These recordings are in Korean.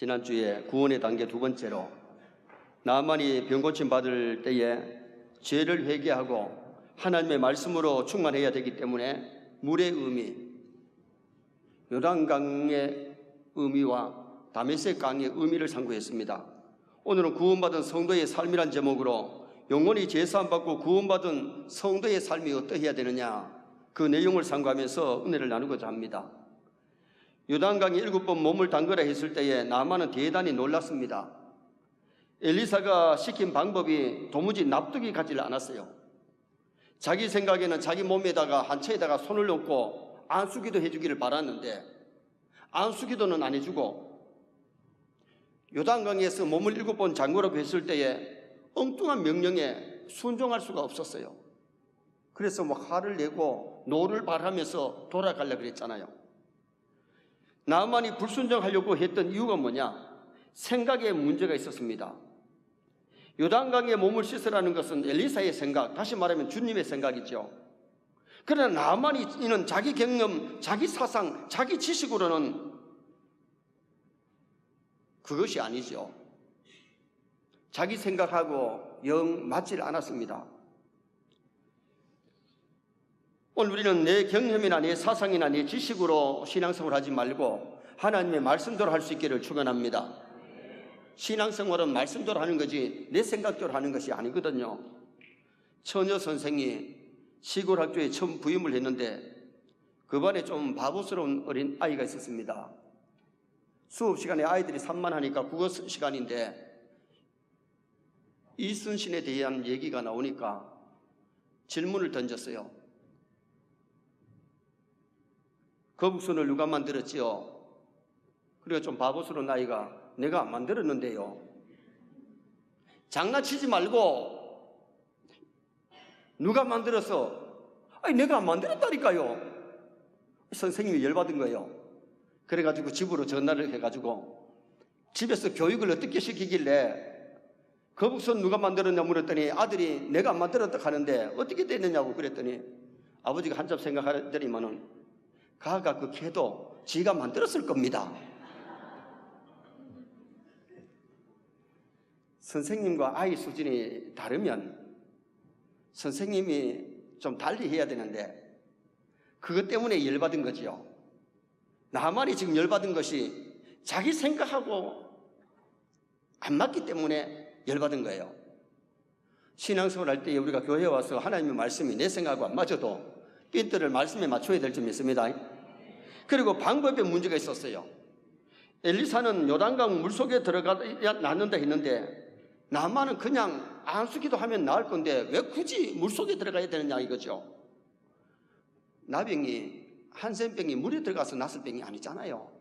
지난주에 구원의 단계 두 번째로 나만이 병고침 받을 때에 죄를 회개하고 하나님의 말씀으로 충만해야 되기 때문에 물의 의미, 요단강의 의미와 다메섹 강의 의미를 상고했습니다. 오늘은 구원받은 성도의 삶이란 제목으로 영원히 제사함받고 구원받은 성도의 삶이 어떠해야 되느냐, 그 내용을 상고하면서 은혜를 나누고자 합니다. 요단강에 7번 몸을 담그라 했을 때에 나만은 대단히 놀랐습니다. 엘리사가 시킨 방법이 도무지 납득이 가지 않았어요. 자기 생각에는 자기 몸에다가 한처에다가 손을 놓고 안수기도 해주기를 바랐는데 안수기도는 안 해주고 요단강에서 몸을 7번 잠그라고 했을 때에 엉뚱한 명령에 순종할 수가 없었어요. 그래서 화를 내고 노를 발하면서 돌아가려고 그랬잖아요. 나만이 불순종하려고 했던 이유가 뭐냐? 생각에 문제가 있었습니다. 요단강에 몸을 씻으라는 것은 엘리사의 생각, 다시 말하면 주님의 생각이죠. 그러나 나만이는 자기 경험, 자기 사상, 자기 지식으로는 그것이 아니죠. 자기 생각하고 영 맞질 않았습니다. 오늘 우리는 내 경험이나 내 사상이나 내 지식으로 신앙생활을 하지 말고 하나님의 말씀대로 할 수 있기를 축원합니다. 신앙생활은 말씀대로 하는 거지 내 생각대로 하는 것이 아니거든요. 처녀 선생이 시골 학교에 처음 부임을 했는데 그 반에 좀 바보스러운 어린 아이가 있었습니다. 수업 시간에 아이들이 산만하니까 국어 시간인데 이순신에 대한 얘기가 나오니까 질문을 던졌어요. 거북선을 누가 만들었지요? 그리고 좀 바보스러운 아이가 내가 안 만들었는데요. 장난치지 말고 누가 만들었어? 아니 내가 안 만들었다니까요. 선생님이 열받은 거예요. 그래가지고 집으로 전화를 해가지고 집에서 교육을 어떻게 시키길래 거북선 누가 만들었냐 물었더니 아들이 내가 안 만들었다 하는데 어떻게 됐느냐고 그랬더니 아버지가 한참 생각하더니만은 가가 그 개도 지가 만들었을 겁니다. 선생님과 아이 수준이 다르면 선생님이 좀 달리 해야 되는데 그것 때문에 열받은 거지요. 나만이 지금 열받은 것이 자기 생각하고 안 맞기 때문에 열받은 거예요. 신앙생활 할 때 우리가 교회에 와서 하나님의 말씀이 내 생각하고 안 맞아도 핀트를 말씀에 맞춰야 될 점이 있습니다. 그리고 방법에 문제가 있었어요. 엘리사는 요단강 물속에 들어가야 낫는다 했는데 나만은 그냥 안수기도 하면 나을 건데 왜 굳이 물속에 들어가야 되느냐 이거죠. 나병이 한센병이 물에 들어가서 났을 병이 아니잖아요.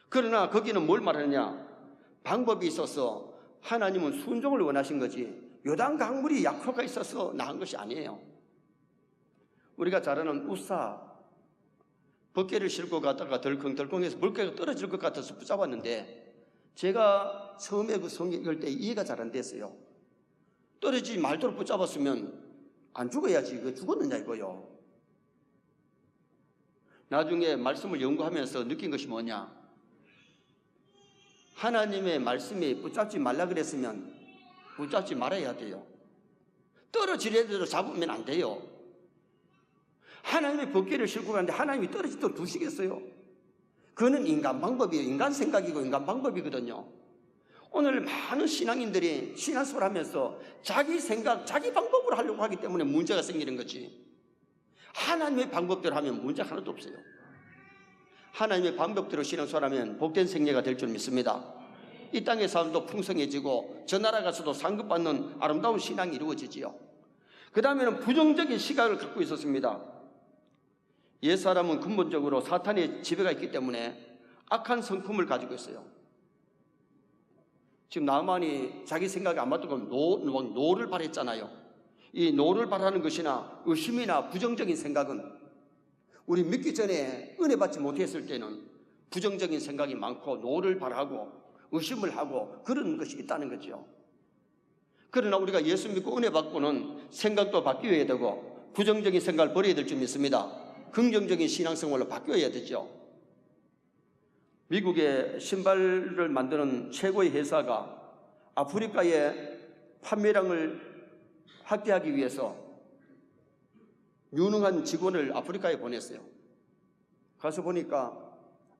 그러나 거기는 뭘 말하느냐? 방법이 있어서 하나님은 순종을 원하신 거지 요단강물이 약효가 있어서 나은 것이 아니에요. 우리가 잘 아는 우사 벗개를 싣고 가다가 덜컹덜컹해서 물개가 떨어질 것 같아서 붙잡았는데 제가 처음에 그 성경 읽을 때 이해가 잘 안 됐어요. 떨어지지 말도록 붙잡았으면 안 죽어야지 그 죽었느냐 이거요. 나중에 말씀을 연구하면서 느낀 것이 뭐냐? 하나님의 말씀이 붙잡지 말라 그랬으면 붙잡지 말아야 돼요. 떨어지려도 잡으면 안 돼요. 하나님의 벗개를 싣고 가는데 하나님이 떨어지도록 두시겠어요? 그거는 인간 방법이에요. 인간 생각이고 인간 방법이거든요. 오늘 많은 신앙인들이 신앙생활을 하면서 자기 생각, 자기 방법으로 하려고 하기 때문에 문제가 생기는 거지. 하나님의 방법대로 하면 문제 하나도 없어요. 하나님의 방법대로 신앙생활하면 복된 생애가 될 줄 믿습니다. 이 땅의 삶도 풍성해지고 저 나라 가서도 상급받는 아름다운 신앙이 이루어지지요. 그 다음에는 부정적인 시각을 갖고 있었습니다. 옛사람은 근본적으로 사탄의 지배가 있기 때문에 악한 성품을 가지고 있어요. 지금 나만이 자기 생각이 안 맞다고 노를 발했잖아요. 이 노를 발하는 것이나 의심이나 부정적인 생각은 우리 믿기 전에 은혜 받지 못했을 때는 부정적인 생각이 많고 노를 발하고 의심을 하고 그런 것이 있다는 거죠. 그러나 우리가 예수 믿고 은혜 받고는 생각도 바뀌어야 되고 부정적인 생각을 버려야 될 줄 믿습니다. 긍정적인 신앙생활로 바뀌어야 되죠. 미국의 신발을 만드는 최고의 회사가 아프리카의 판매량을 확대하기 위해서 유능한 직원을 아프리카에 보냈어요. 가서 보니까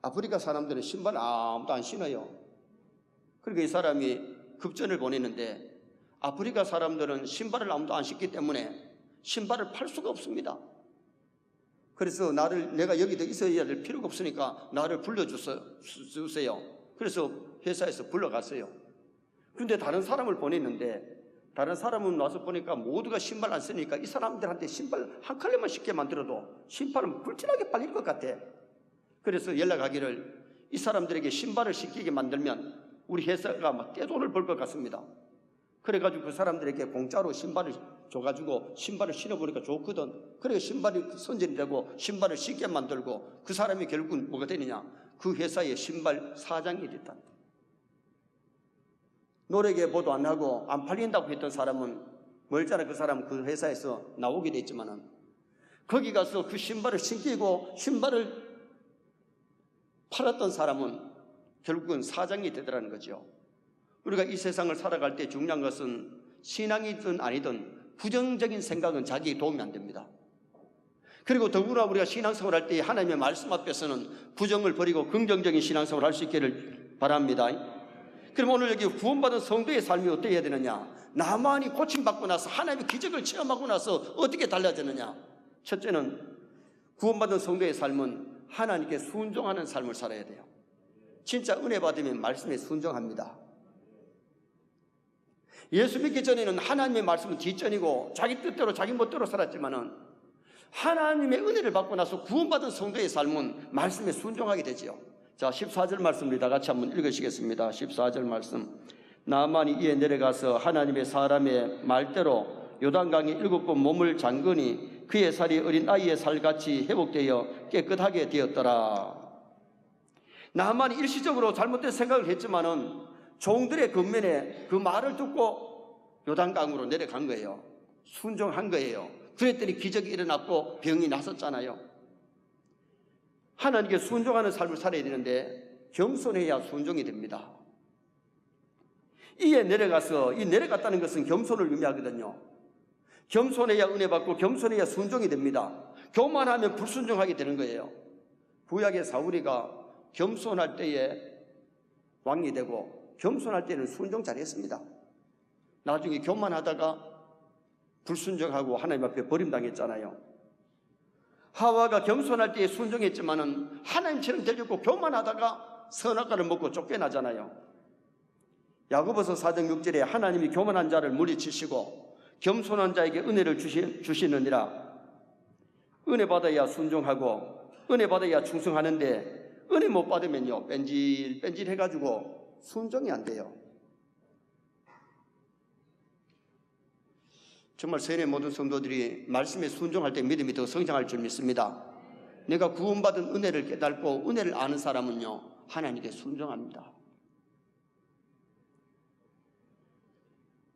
아프리카 사람들은 신발 아무도 안 신어요. 그러니까 이 사람이 급전을 보냈는데 아프리카 사람들은 신발을 아무도 안 신기 때문에 신발을 팔 수가 없습니다. 그래서 내가 여기 더 있어야 될 필요가 없으니까 나를 불러주세요. 그래서 회사에서 불러갔어요. 그런데 다른 사람을 보냈는데 다른 사람은 와서 보니까 모두가 신발 안 쓰니까 이 사람들한테 신발 한 컬레만 신게 만들어도 신발은 불티나게 팔릴 것 같아. 그래서 연락하기를 이 사람들에게 신발을 신기게 만들면 우리 회사가 막 떼돈을 벌 것 같습니다. 그래가지고 그 사람들에게 공짜로 신발을 줘가지고 신발을 신어보니까 좋거든. 그래 신발이 선전이 되고 신발을 신게 만들고 그 사람이 결국은 뭐가 되느냐, 그 회사의 신발 사장이 됐다. 노래계 보도 안 하고 안 팔린다고 했던 사람은 멀잖아. 그 사람은 그 회사에서 나오게 됐지만은 거기 가서 그 신발을 신기고 신발을 팔았던 사람은 결국은 사장이 되더라는 거죠. 우리가 이 세상을 살아갈 때 중요한 것은 신앙이든 아니든 부정적인 생각은 자기에 도움이 안 됩니다. 그리고 더구나 우리가 신앙생활 할 때 하나님의 말씀 앞에서는 부정을 버리고 긍정적인 신앙생활을 할 수 있기를 바랍니다. 그럼 오늘 여기 구원받은 성도의 삶이 어떻게 해야 되느냐? 나만이 고침받고 나서 하나님의 기적을 체험하고 나서 어떻게 달라지느냐? 첫째는 구원받은 성도의 삶은 하나님께 순종하는 삶을 살아야 돼요. 진짜 은혜 받으면 말씀에 순종합니다. 예수 믿기 전에는 하나님의 말씀은 뒷전이고 자기 뜻대로 자기 멋대로 살았지만은 하나님의 은혜를 받고 나서 구원받은 성도의 삶은 말씀에 순종하게 되지요. 자, 14절 말씀을 다 같이 한번 읽으시겠습니다. 14절 말씀. 나만이 이에 내려가서 하나님의 사람의 말대로 요단강에 7번 몸을 잠그니 그의 살이 어린 아이의 살같이 회복되어 깨끗하게 되었더라. 나만이 일시적으로 잘못된 생각을 했지만은 종들의 겉면에 그 말을 듣고 요단강으로 내려간 거예요. 순종한 거예요. 그랬더니 기적이 일어났고 병이 나섰잖아요. 하나님께 순종하는 삶을 살아야 되는데 겸손해야 순종이 됩니다. 이에 내려가서, 이 내려갔다는 것은 겸손을 의미하거든요. 겸손해야 은혜 받고 겸손해야 순종이 됩니다. 교만하면 불순종하게 되는 거예요. 구약의 사울이가 겸손할 때에 왕이 되고 겸손할 때는 순종 잘했습니다. 나중에 교만하다가 불순종하고 하나님 앞에 버림당했잖아요. 하와가 겸손할 때에 순종했지만은 하나님처럼 되려고 교만하다가 선악과를 먹고 쫓겨나잖아요. 야고보서 4장 6절에 하나님이 교만한 자를 물리치시고 겸손한 자에게 은혜를 주시느니라. 은혜 받아야 순종하고 은혜 받아야 충성하는데 은혜 못 받으면요 뺀질 해가지고 순종이 안 돼요. 정말 세례 모든 성도들이 말씀에 순종할 때 믿음이 더 성장할 줄 믿습니다. 내가 구원받은 은혜를 깨닫고 은혜를 아는 사람은요 하나님께 순종합니다.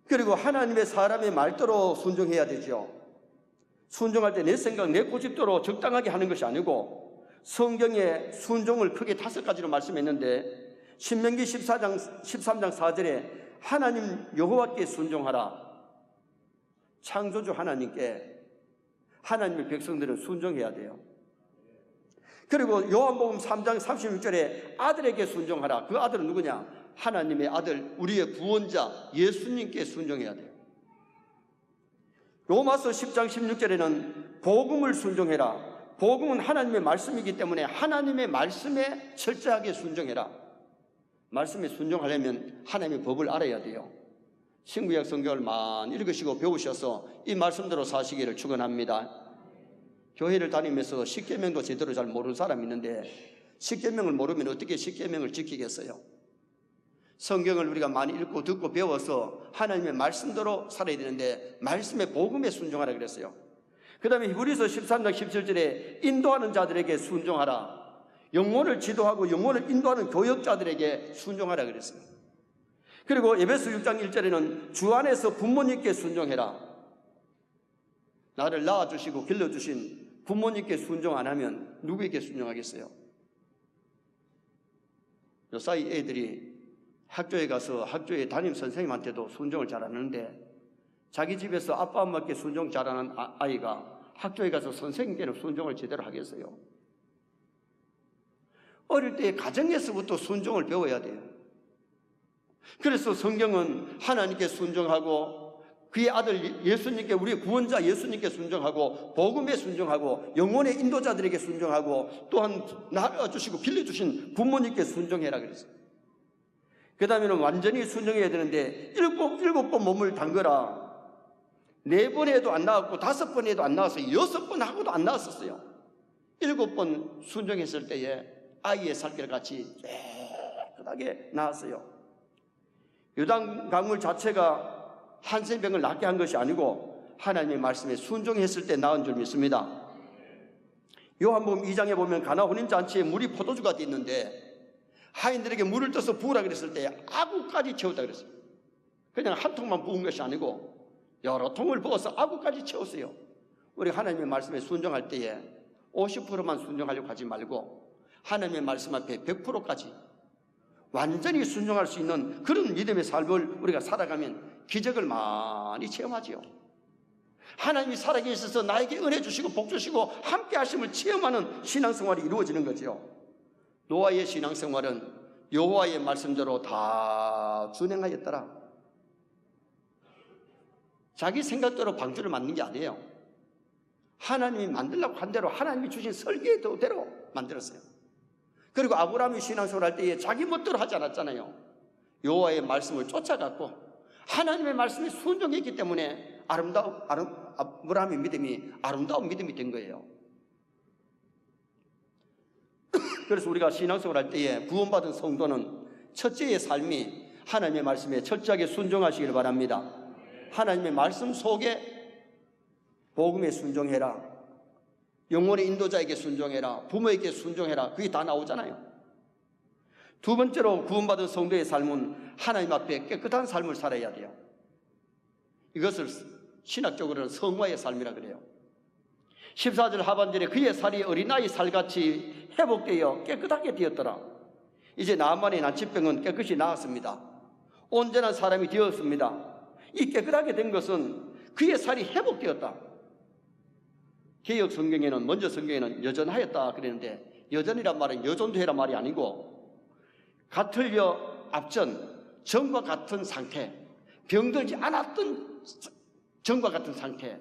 그리고 하나님의 사람의 말대로 순종해야 되죠. 순종할 때 내 생각, 내 고집대로 적당하게 하는 것이 아니고 성경에 순종을 크게 5가지로 말씀했는데 신명기 13장 4절에 하나님 여호와께 순종하라. 창조주 하나님께 하나님의 백성들은 순종해야 돼요. 그리고 요한복음 3장 36절에 아들에게 순종하라. 그 아들은 누구냐? 하나님의 아들, 우리의 구원자 예수님께 순종해야 돼요. 로마서 10장 16절에는 복음을 순종해라. 복음은 하나님의 말씀이기 때문에 하나님의 말씀에 철저하게 순종해라. 말씀에 순종하려면 하나님의 법을 알아야 돼요. 신구약 성경을 많이 읽으시고 배우셔서 이 말씀대로 사시기를 축원합니다. 교회를 다니면서 십계명도 제대로 잘 모르는 사람이 있는데 십계명을 모르면 어떻게 십계명을 지키겠어요? 성경을 우리가 많이 읽고 듣고 배워서 하나님의 말씀대로 살아야 되는데 말씀의 복음에 순종하라 그랬어요. 그 다음에 히브리서 13장 17절에 인도하는 자들에게 순종하라. 영혼을 지도하고 영혼을 인도하는 교역자들에게 순종하라 그랬어요. 그리고 에베소 6장 1절에는 주 안에서 부모님께 순종해라. 나를 낳아주시고 길러주신 부모님께 순종 안 하면 누구에게 순종하겠어요? 요사이 애들이 학교에 가서 학교에 담임 선생님한테도 순종을 잘하는데 자기 집에서 아빠 엄마께 순종 잘하는 아이가 학교에 가서 선생님께는 순종을 제대로 하겠어요? 어릴 때 가정에서부터 순종을 배워야 돼요. 그래서 성경은 하나님께 순종하고 그의 아들 예수님께, 우리의 구원자 예수님께 순종하고 복음에 순종하고 영혼의 인도자들에게 순종하고 또한 낳아주시고 빌려주신 부모님께 순종해라 그랬어요. 그 다음에는 완전히 순종해야 되는데 일곱 번 몸을 담그라. 4번 해도 안 나왔고 5번 해도 안 나왔어요. 6번 하고도 안 나왔었어요. 7번 순종했을 때에 아이의 살결 같이 깨끗하게 나왔어요. 요단 강물 자체가 한센병을 낫게 한 것이 아니고 하나님의 말씀에 순종했을 때 나은 줄 믿습니다. 요한복음 2장에 보면 가나 혼인잔치에 물이 포도주가 됐는데 하인들에게 물을 떠서 부으라 그랬을 때 아구까지 채웠다 그랬어요. 그냥 한 통만 부은 것이 아니고 여러 통을 부어서 아구까지 채웠어요. 우리 하나님의 말씀에 순종할 때에 50%만 순종하려고 하지 말고 하나님의 말씀 앞에 100%까지 완전히 순종할 수 있는 그런 믿음의 삶을 우리가 살아가면 기적을 많이 체험하지요. 하나님이 살아계셔서 나에게 은혜 주시고 복 주시고 함께 하심을 체험하는 신앙생활이 이루어지는 거죠. 노아의 신앙생활은 여호와의 말씀대로 다 준행하였더라. 자기 생각대로 방주를 만든 게 아니에요. 하나님이 만들려고 한 대로 하나님이 주신 설계대로 만들었어요. 그리고 아브라함이 신앙생활 할 때에 자기 멋대로 하지 않았잖아요. 여호와의 말씀을 쫓아갔고 하나님의 말씀에 순종했기 때문에 아브라함의 믿음이 아름다운 믿음이 된 거예요. 그래서 우리가 신앙생활 할 때에 구원받은 성도는 첫째의 삶이 하나님의 말씀에 철저하게 순종하시길 바랍니다. 하나님의 말씀 속에 복음에 순종해라, 영혼의 인도자에게 순종해라, 부모에게 순종해라, 그게 다 나오잖아요. 두 번째로 구원받은 성도의 삶은 하나님 앞에 깨끗한 삶을 살아야 돼요. 이것을 신학적으로는 성화의 삶이라 그래요. 14절 하반절에 그의 살이 어린아이 살같이 회복되어 깨끗하게 되었더라. 이제 나만의 난치병은 깨끗이 나았습니다. 온전한 사람이 되었습니다. 이 깨끗하게 된 것은 그의 살이 회복되었다. 개역 성경에는, 먼저 성경에는 여전하였다 그랬는데, 여전이란 말은 여전도해란 말이 아니고 같을려 앞전, 전과 같은 상태, 병들지 않았던 전과 같은 상태.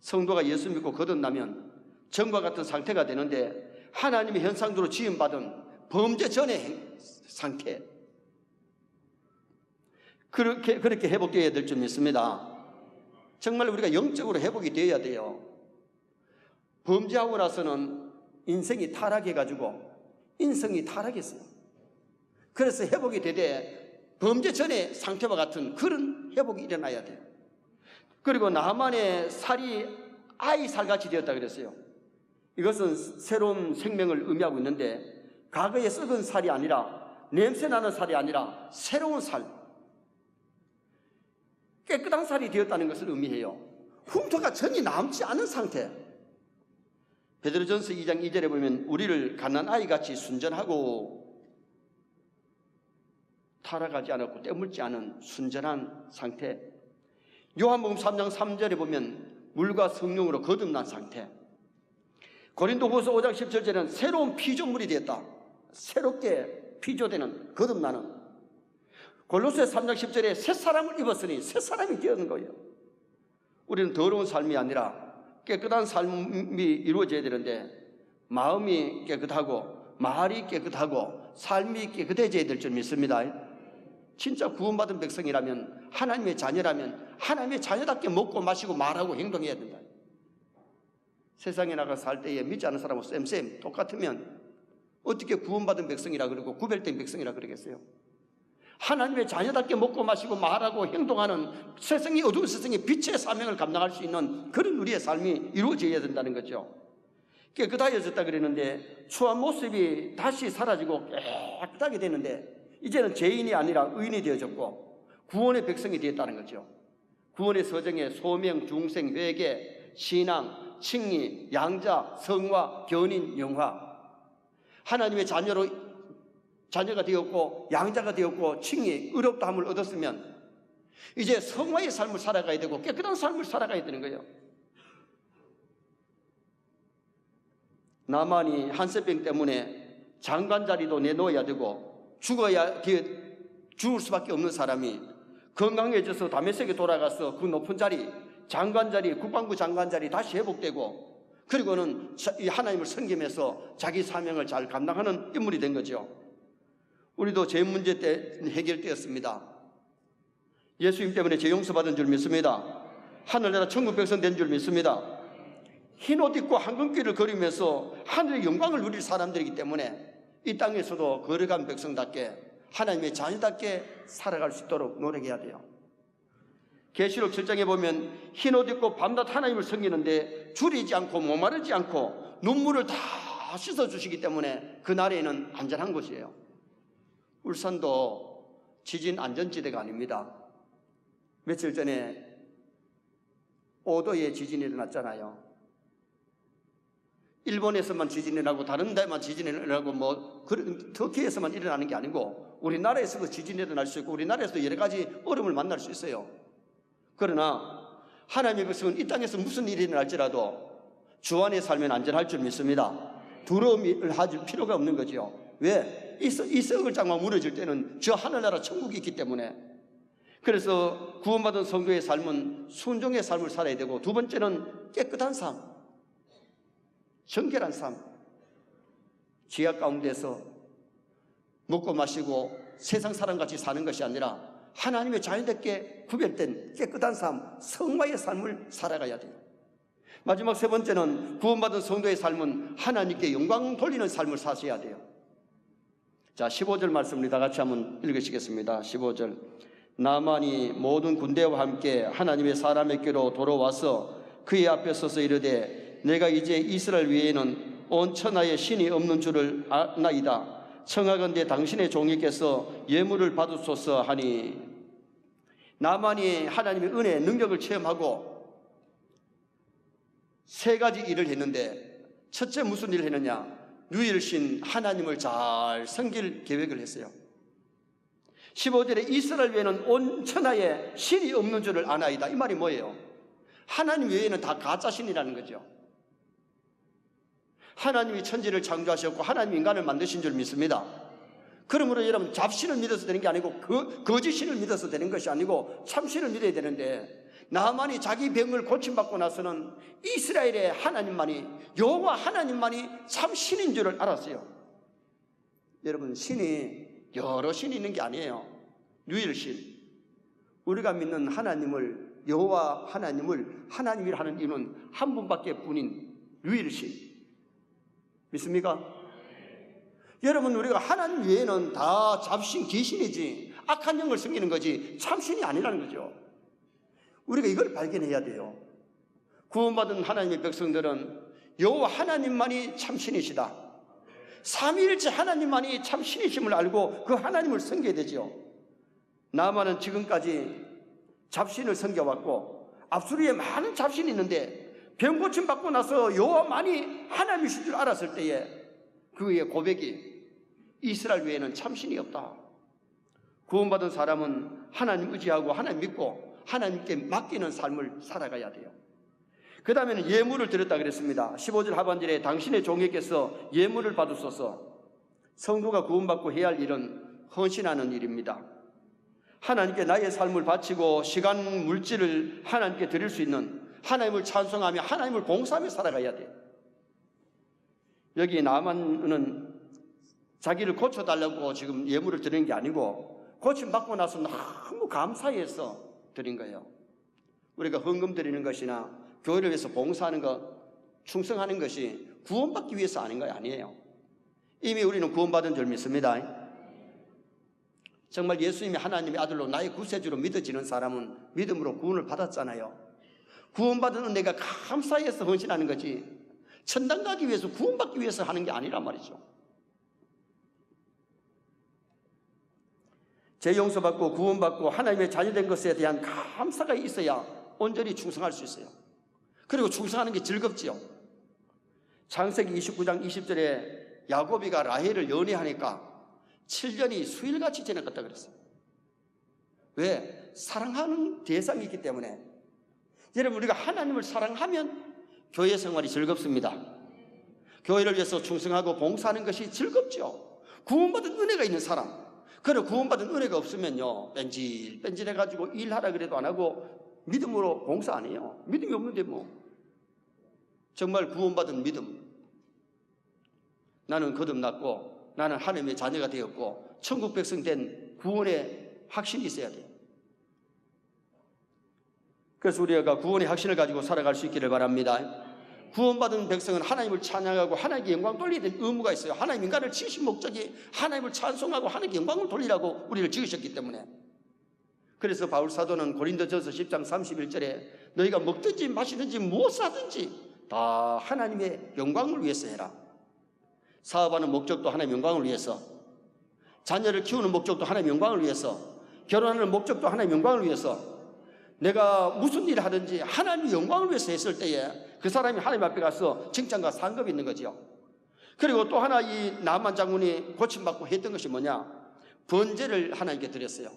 성도가 예수 믿고 거듭나면 전과 같은 상태가 되는데, 하나님의 현상대로 지음받은 범죄 전의 상태, 그렇게 회복되어야 될 줄 믿습니다. 정말 우리가 영적으로 회복이 되어야 돼요. 범죄하고 나서는 인생이 타락해가지고 인성이 타락했어요. 그래서 회복이 되되 범죄 전의 상태와 같은 그런 회복이 일어나야 돼요. 그리고 나만의 살이 아이 살같이 되었다 그랬어요. 이것은 새로운 생명을 의미하고 있는데, 과거의 썩은 살이 아니라, 냄새나는 살이 아니라 새로운 살, 깨끗한 살이 되었다는 것을 의미해요. 흉터가 전혀 남지 않은 상태. 베드로전서 2장 2절에 보면 우리를 갓난아이같이 순전하고 타락하지 않았고 때물지 않은 순전한 상태. 요한복음 3장 3절에 보면 물과 성령으로 거듭난 상태. 고린도후서 5장 17절에는 새로운 피조물이 되었다. 새롭게 피조되는, 거듭나는. 골로새 3장 10절에 새 사람을 입었으니 새 사람이 되었는 거예요. 우리는 더러운 삶이 아니라 깨끗한 삶이 이루어져야 되는데, 마음이 깨끗하고 말이 깨끗하고 삶이 깨끗해져야 될 줄 믿습니다. 진짜 구원받은 백성이라면, 하나님의 자녀라면 하나님의 자녀답게 먹고 마시고 말하고 행동해야 된다. 세상에 나가 살 때에 믿지 않는 사람하고 쌤 똑같으면 어떻게 구원받은 백성이라 그러고 구별된 백성이라 그러겠어요? 하나님의 자녀답게 먹고 마시고 말하고 행동하는 세상이 어두운 세상에 빛의 사명을 감당할 수 있는 그런 우리의 삶이 이루어져야 된다는 거죠. 깨끗해졌다 그랬는데 추한 모습이 다시 사라지고 깨끗하게 되는데, 이제는 죄인이 아니라 의인이 되어졌고 구원의 백성이 되었다는 거죠. 구원의 서정에 소명, 중생, 회개, 신앙, 칭의, 양자, 성화, 견인, 영화, 하나님의 자녀로 자녀가 되었고 양자가 되었고 칭의 의롭다함을 얻었으면 이제 성화의 삶을 살아가야 되고 깨끗한 삶을 살아가야 되는 거예요. 나만이 한세병 때문에 장관 자리도 내놓아야 되고 죽을 수밖에 없는 사람이 건강해져서 다메섹에 돌아가서 그 높은 자리, 장관 자리, 국방부 장관 자리 다시 회복되고 그리고는 하나님을 섬기면서 자기 사명을 잘 감당하는 인물이 된 거죠. 우리도 죄 문제 때 해결되었습니다. 예수님 때문에 죄 용서받은 줄 믿습니다. 하늘나라 천국 백성 된 줄 믿습니다. 흰옷 입고 황금길을 걸으면서 하늘의 영광을 누릴 사람들이기 때문에 이 땅에서도 거룩한 백성답게 하나님의 자녀답게 살아갈 수 있도록 노력해야 돼요. 계시록 7장에 보면 흰옷 입고 밤낮 하나님을 섬기는데 줄이지 않고 목마르지 않고 눈물을 다 씻어주시기 때문에 그날에는 안전한 곳이에요. 울산도 지진 안전지대가 아닙니다. 며칠 전에 5도의 지진이 일어났잖아요. 일본에서만 지진이 일어나고 다른 데만 지진이 일어나고 터키에서만 일어나는 게 아니고 우리나라에서도 지진이 일어날 수 있고 우리나라에서도 여러 가지 어려움을 만날 수 있어요. 그러나 하나님의 백성은 이 땅에서 무슨 일이 일어날지라도 주 안에 살면 안전할 줄 믿습니다. 두려움을 가질 필요가 없는 거죠. 왜? 이 썩을 장막 무너질 때는 저 하늘나라 천국이 있기 때문에. 그래서 구원받은 성도의 삶은 순종의 삶을 살아야 되고 두 번째는 깨끗한 삶, 정결한 삶. 지하 가운데서 먹고 마시고 세상 사람같이 사는 것이 아니라 하나님의 자녀답게 구별된 깨끗한 삶, 성화의 삶을 살아가야 돼요. 마지막 세 번째는 구원받은 성도의 삶은 하나님께 영광 돌리는 삶을 사셔야 돼요. 자, 15절 말씀을 다 같이 한번 읽으시겠습니다. 15절. 나만이 모든 군대와 함께 하나님의 사람에게로 돌아와서 그의 앞에 서서 이르되 내가 이제 이스라엘 위에는 온 천하에 신이 없는 줄을 아나이다. 청하건대 당신의 종에게서 예물을 받으소서 하니. 나만이 하나님의 은혜, 능력을 체험하고 세 가지 일을 했는데 첫째 무슨 일을 했느냐? 유일신 하나님을 잘 섬길 계획을 했어요. 15절에 이스라엘 외에는 온 천하에 신이 없는 줄을 아나이다. 이 말이 뭐예요? 하나님 외에는 다 가짜신이라는 거죠. 하나님이 천지를 창조하셨고 하나님이 인간을 만드신 줄 믿습니다. 그러므로 여러분 잡신을 믿어서 되는 게 아니고 거짓신을 믿어서 되는 것이 아니고 참신을 믿어야 되는데 나만이 자기 병을 고침받고 나서는 이스라엘의 하나님만이 여호와 하나님만이 참신인 줄을 알았어요. 여러분 신이 여러 신이 있는 게 아니에요. 유일신. 우리가 믿는 하나님을 여호와 하나님을 하나님이라 하는 이유는 한 분밖에 뿐인 유일신. 믿습니까? 여러분 우리가 하나님 외에는 다 잡신 귀신이지 악한 영을 섬기는 거지 참신이 아니라는 거죠. 우리가 이걸 발견해야 돼요. 구원받은 하나님의 백성들은 여호와 하나님만이 참신이시다. 삼위일체 하나님만이 참신이심을 알고 그 하나님을 섬겨야 되죠. 나만은 지금까지 잡신을 섬겨왔고 앞수리에 많은 잡신이 있는데 병 고침 받고 나서 여호와만이 하나님이신 줄 알았을 때에 그의 고백이 이스라엘 외에는 참신이 없다. 구원받은 사람은 하나님 의지하고 하나님 믿고 하나님께 맡기는 삶을 살아가야 돼요. 그 다음에는 예물을 드렸다 그랬습니다. 15절 하반절에 당신의 종에게서 예물을 받으소서. 성도가 구원받고 해야 할 일은 헌신하는 일입니다. 하나님께 나의 삶을 바치고 시간 물질을 하나님께 드릴 수 있는 하나님을 찬송하며 하나님을 봉사하며 살아가야 돼요. 여기 나만은 자기를 고쳐달라고 지금 예물을 드리는 게 아니고 고침받고 나서 너무 감사해서 드린 거예요. 우리가 헌금 드리는 것이나 교회를 위해서 봉사하는 것, 충성하는 것이 구원받기 위해서 하는 거 아니에요. 이미 우리는 구원받은 줄 믿습니다. 정말 예수님이 하나님의 아들로 나의 구세주로 믿어지는 사람은 믿음으로 구원을 받았잖아요. 구원받은 은혜가 감사해서 헌신하는 거지 천당 가기 위해서 구원받기 위해서 하는 게 아니란 말이죠. 죄 용서받고 구원받고 하나님의 자녀된 것에 대한 감사가 있어야 온전히 충성할 수 있어요. 그리고 충성하는 게 즐겁지요. 창세기 29장 20절에 야곱이가 라헬을 연애하니까 7년이 수일같이 지나갔다 그랬어요. 왜? 사랑하는 대상이 있기 때문에. 여러분, 우리가 하나님을 사랑하면 교회 생활이 즐겁습니다. 교회를 위해서 충성하고 봉사하는 것이 즐겁죠. 구원받은 은혜가 있는 사람, 그리고 구원받은 은혜가 없으면요, 뺀질해가지고 일하라 그래도 안 하고 믿음으로 봉사 안 해요. 믿음이 없는데 뭐. 정말 구원받은 믿음, 나는 거듭났고 나는 하나님의 자녀가 되었고 천국 백성 된 구원의 확신이 있어야 돼요. 그래서 우리가 구원의 확신을 가지고 살아갈 수 있기를 바랍니다. 구원받은 백성은 하나님을 찬양하고 하나님께 영광 돌리야 될 의무가 있어요. 하나님 인간을 지으신 목적이 하나님을 찬송하고 하나님께 영광을 돌리라고 우리를 지으셨기 때문에. 그래서 바울 사도는 고린도전서 10장 31절에 너희가 먹든지 마시든지 무엇을 하든지 다 하나님의 영광을 위해서 해라. 사업하는 목적도 하나님의 영광을 위해서, 자녀를 키우는 목적도 하나님의 영광을 위해서, 결혼하는 목적도 하나님의 영광을 위해서, 내가 무슨 일을 하든지 하나님의 영광을 위해서 했을 때에 그 사람이 하나님 앞에 가서 칭찬과 상급이 있는 거죠. 그리고 또 하나 이 나만 장군이 고침받고 했던 것이 뭐냐? 번제를 하나님께 드렸어요.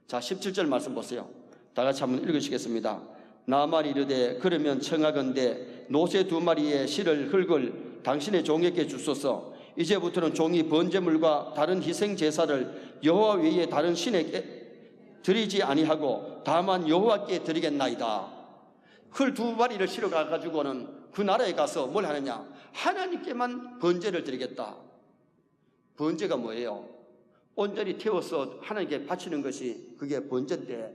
자, 17절 말씀 보세요. 다 같이 한번 읽으시겠습니다. 나만이 이르되 그러면 청하건대 노새 2마리의 실을 흙을 당신의 종에게 주소서. 이제부터는 종이 번제물과 다른 희생 제사를 여호와 외에 다른 신에게 드리지 아니하고 다만 여호와께 드리겠나이다. 흙 2마리를 실어 가지고는 그 나라에 가서 뭘 하느냐? 하나님께만 번제를 드리겠다. 번제가 뭐예요? 온전히 태워서 하나님께 바치는 것이 그게 번제인데,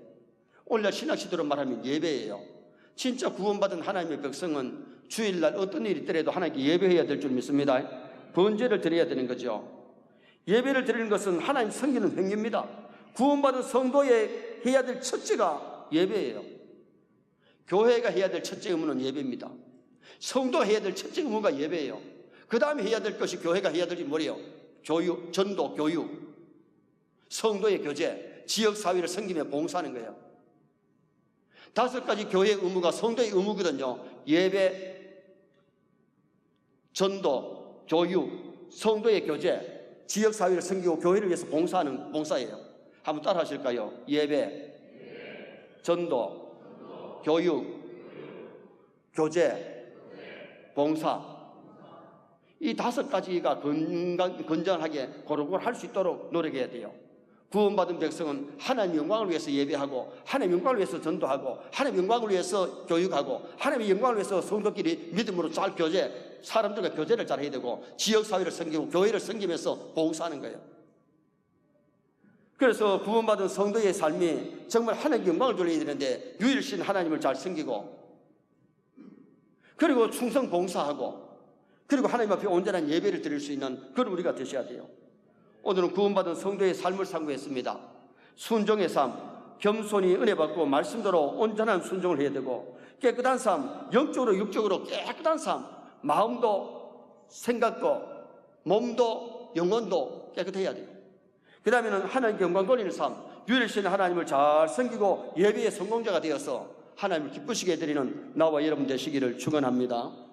오늘날 신학시대로 말하면 예배예요. 진짜 구원받은 하나님의 백성은 주일날 어떤 일이 있더라도 하나님께 예배해야 될 줄 믿습니다. 번제를 드려야 되는 거죠. 예배를 드리는 것은 하나님 섬기는 행위입니다. 구원받은 성도에 해야 될 첫째가 예배예요. 교회가 해야 될 첫째 의무는 예배입니다. 성도가 해야 될 첫째 의무가 예배예요. 그 다음에 해야 될 것이 교회가 해야 될 게 뭐예요? 교육, 전도, 교육, 성도의 교제, 지역사회를 섬기며 봉사하는 거예요. 5가지 교회의 의무가 성도의 의무거든요. 예배, 전도, 교육, 성도의 교제, 지역사회를 섬기고 교회를 위해서 봉사하는 봉사예요. 한번 따라 하실까요? 예배, 전도, 교육, 교제, 봉사. 이 5가지가 건강하게 고루고루 할 수 있도록 노력해야 돼요. 구원받은 백성은 하나님의 영광을 위해서 예배하고, 하나님의 영광을 위해서 전도하고, 하나님의 영광을 위해서 교육하고, 하나님의 영광을 위해서 성도끼리 믿음으로 잘 교제, 사람들과 교제를 잘 해야 되고, 지역사회를 섬기고 교회를 섬기면서 봉사하는 거예요. 그래서 구원받은 성도의 삶이 정말 하나님께 영광을 돌려야 되는데, 유일신 하나님을 잘 섬기고, 그리고 충성 봉사하고, 그리고 하나님 앞에 온전한 예배를 드릴 수 있는 그런 우리가 되셔야 돼요. 오늘은 구원받은 성도의 삶을 상고했습니다. 순종의 삶, 겸손히 은혜 받고 말씀대로 온전한 순종을 해야 되고, 깨끗한 삶, 영적으로 육적으로 깨끗한 삶, 마음도 생각도 몸도 영혼도 깨끗해야 돼요. 그 다음에는 하나님께 영광 돌리는 삶, 유일신 하나님을 잘 섬기고 예배의 성공자가 되어서 하나님을 기쁘시게 해드리는 나와 여러분 되시기를 축원합니다.